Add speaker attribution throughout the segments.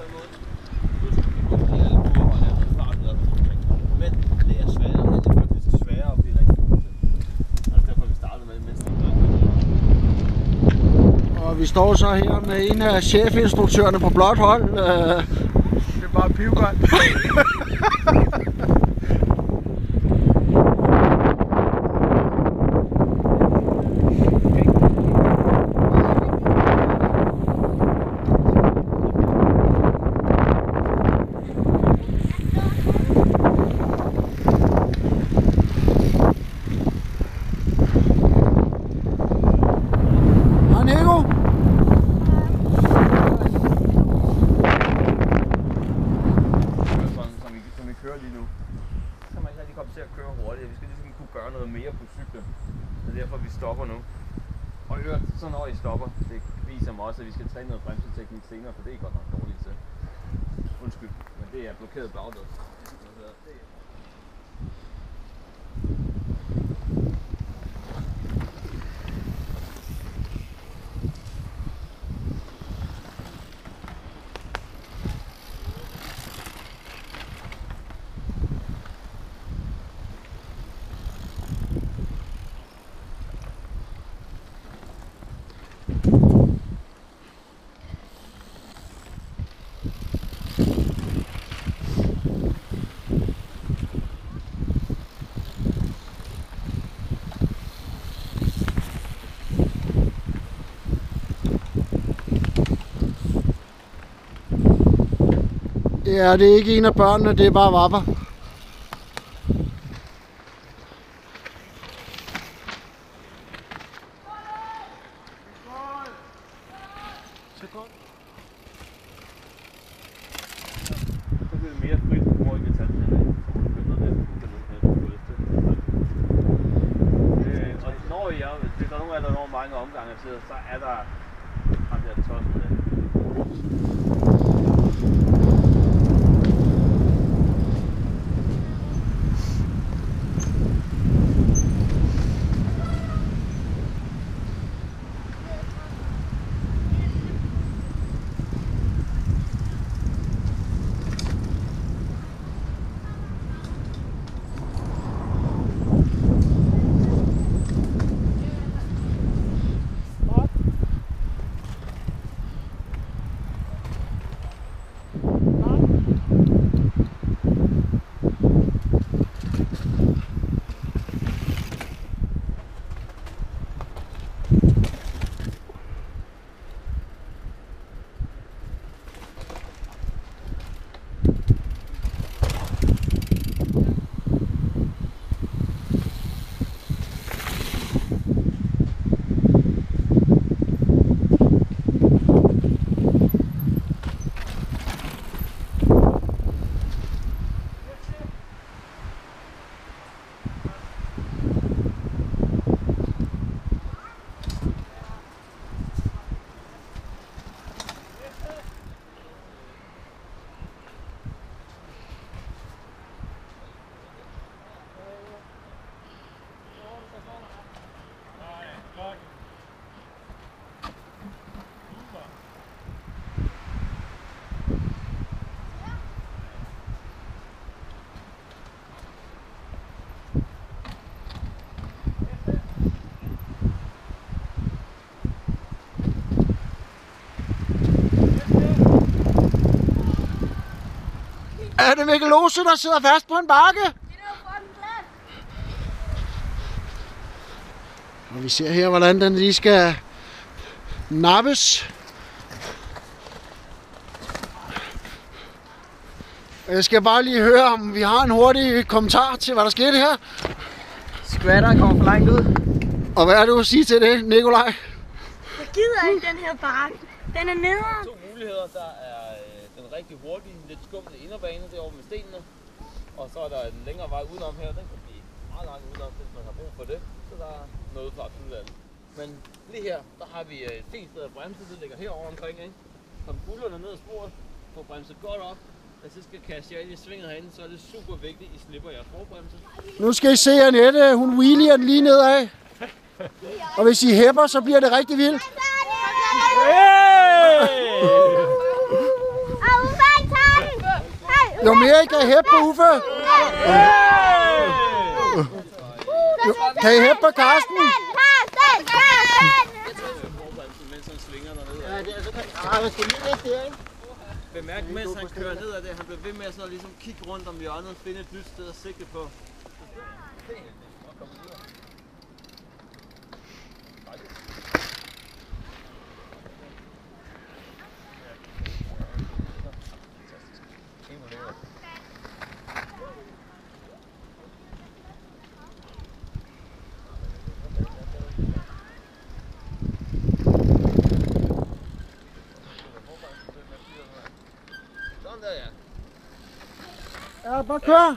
Speaker 1: den måde. Det er lidt kurver, og der er noget fart ud af omkring. Men det er sværere, det er faktisk sværere at blive rigtig god til. Altså derfor vi startede med mindst en døgn.
Speaker 2: Og vi står så her med en af chefinstruktørerne på blåt hold.
Speaker 3: Det er bare pivgodt.
Speaker 1: Stopper nu. Og så når I stopper, det viser mig også, at vi skal træne noget bremseteknik senere, for det er godt nok dårligt til. Undskyld, men det er blokeret bagdød.
Speaker 2: Ja, det er ikke en af børnene, det er bare Vapper.
Speaker 1: Så bliver det mere frit, hvor I kan tage den her. Og når I er, hvis der er nogen af der når mange omgange til, så er der ham der tosset der.
Speaker 2: Er det Mikkel Lose, der sidder fast på en bakke? Og vi ser her, hvordan den lige skal nappes. Jeg skal bare lige høre, om vi har en hurtig kommentar til, hvad der skete her.
Speaker 3: Skvatter kommer for langt ud.
Speaker 2: Og hvad er det, du sige til det, Nikolaj?
Speaker 4: Jeg gider ikke den her bakke. Den er nederen.
Speaker 1: To muligheder. Der er den rigtig hurtige, lidt skummende inderbane derovre med stenene. Og så er der en længere vej udenom her. Den kan blive meget langt udenom, hvis man har brug for det. Så der er noget for absolut alt. Men lige her, der har vi et fint sted at bremse. Det ligger herovre omkring, ikke? Kom bullerne ned ad sporet. Få bremset godt op. Hvis I skal kaste jer ind i svinget herinde, så er det super vigtigt, at I slipper jeres forbremse.
Speaker 2: Nu skal I se Annette, hun wheelier den lige nedad. Og hvis I hæpper, så bliver det rigtig vildt.
Speaker 4: Hey!
Speaker 2: Jo mere I kan hæppe på Uffe. Kan I hæppe på Karsten?
Speaker 1: Bemærk, mens han kører ned ad det, han bliver ved med at så ligesom kigge rundt om hjørnet og finde et nyt sted at sigte på. Sådan der, ja.
Speaker 2: Ja, bare kør.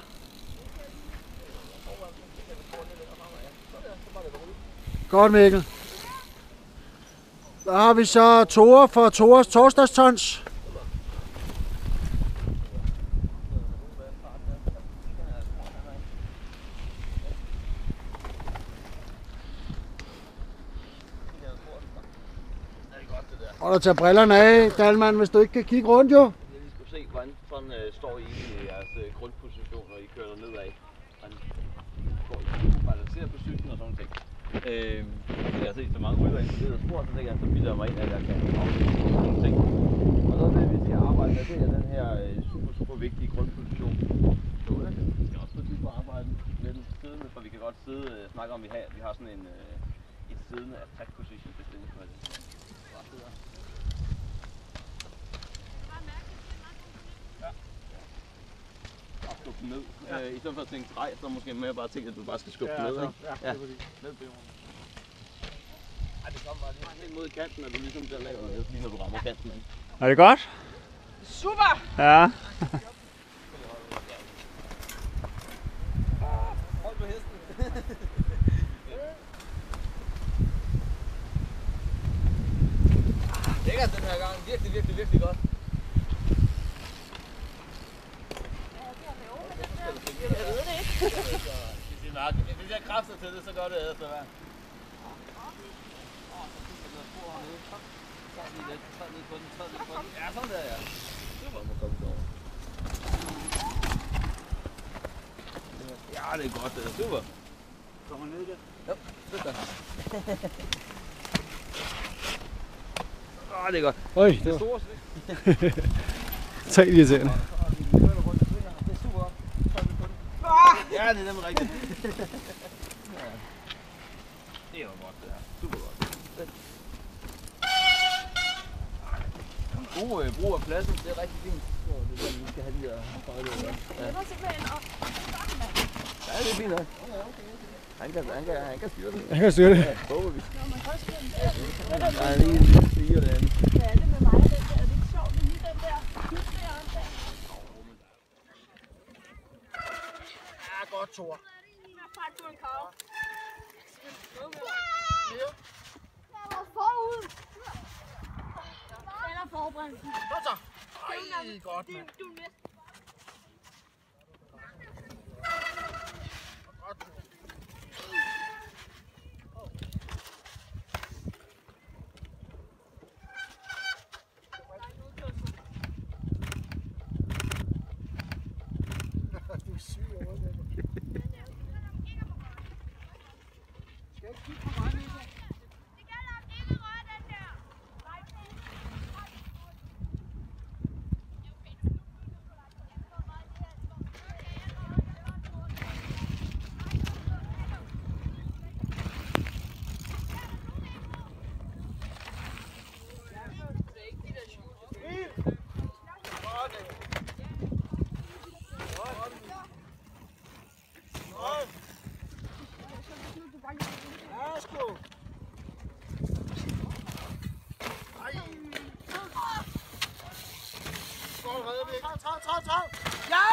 Speaker 2: Godt, Mikkel. Der har vi så Tore for Tores torsdagstons. Og der tager brillerne af, Dalman, hvis du ikke kan kigge rundt, jo.
Speaker 1: Jeg lige skulle se, hvordan sådan står I i jeres grundposition, når I kører nedad. Hvordan går I balancerer på cyklen og sådan ting. Jeg har set så mange rytter ind på det der spor, så tænker jeg, så bilder jeg mig ind, at jeg kan aflægge nogle ting. Og så det, vi skal arbejde med, det er den her super vigtige grundposition. Så vi skal også få tid på at arbejde med den siddende, for vi kan godt sidde og snakke om, at vi har sådan en et siddende attack position, hvis det er det. Skubbe den ned. I stedet for at tænke drej, så måske mere bare tænke, at du bare skal skubbe den ned, ikke? Ja, det er fordi. Ned på jorden. Ej, det kommer bare lige mod kanten, og du ligesom der laver noget, lige når du rammer kanten, ikke?
Speaker 3: Er det godt?
Speaker 4: Super!
Speaker 3: Ja.
Speaker 1: Hold på hesten. Lækkert den her gang. Virkelig godt. Hvis jeg kræfter til det, så gør det efter hver. Træd ned på den. Ja, sådan der, ja. Super, må komme derover. Ja, det er godt, det er super. Kommer ned der? Jo, det der. Det er godt.
Speaker 3: Øj,
Speaker 1: Det er store svigt.
Speaker 3: tag lige til den.
Speaker 1: Det er super. Ja, det er nemlig rigtigt. Ja. Det var godt, det her. Super godt. God brug af pladsen, det er rigtig fint. Det er der, vi skal have de der føjler. Ja.
Speaker 4: Det var simpelthen op.
Speaker 1: Ja, det er fint nok. Han kan styre det.
Speaker 3: Jeg kan styre det.
Speaker 1: Ja, håber vi.
Speaker 4: Nå, man kan også gøre det.
Speaker 1: Der er lige en stiger derinde.
Speaker 4: Hvad er det med mig og den der? Er det ikke sjovt med lige den der?
Speaker 2: Ja, godt, Tore.
Speaker 4: Fak på en krav.
Speaker 5: Jeg var forud.
Speaker 4: Den er forbrændelsen.
Speaker 2: Godt så. Ej, godt, mand.
Speaker 4: Du er med.
Speaker 2: Godt, Tore. Du er syg over det. Skal jeg kigge på mig, Michael?
Speaker 5: Det gælder om ikke røre den der.
Speaker 2: Værsgo. Ej. Skål, redder vi ikke. Træd. Ja!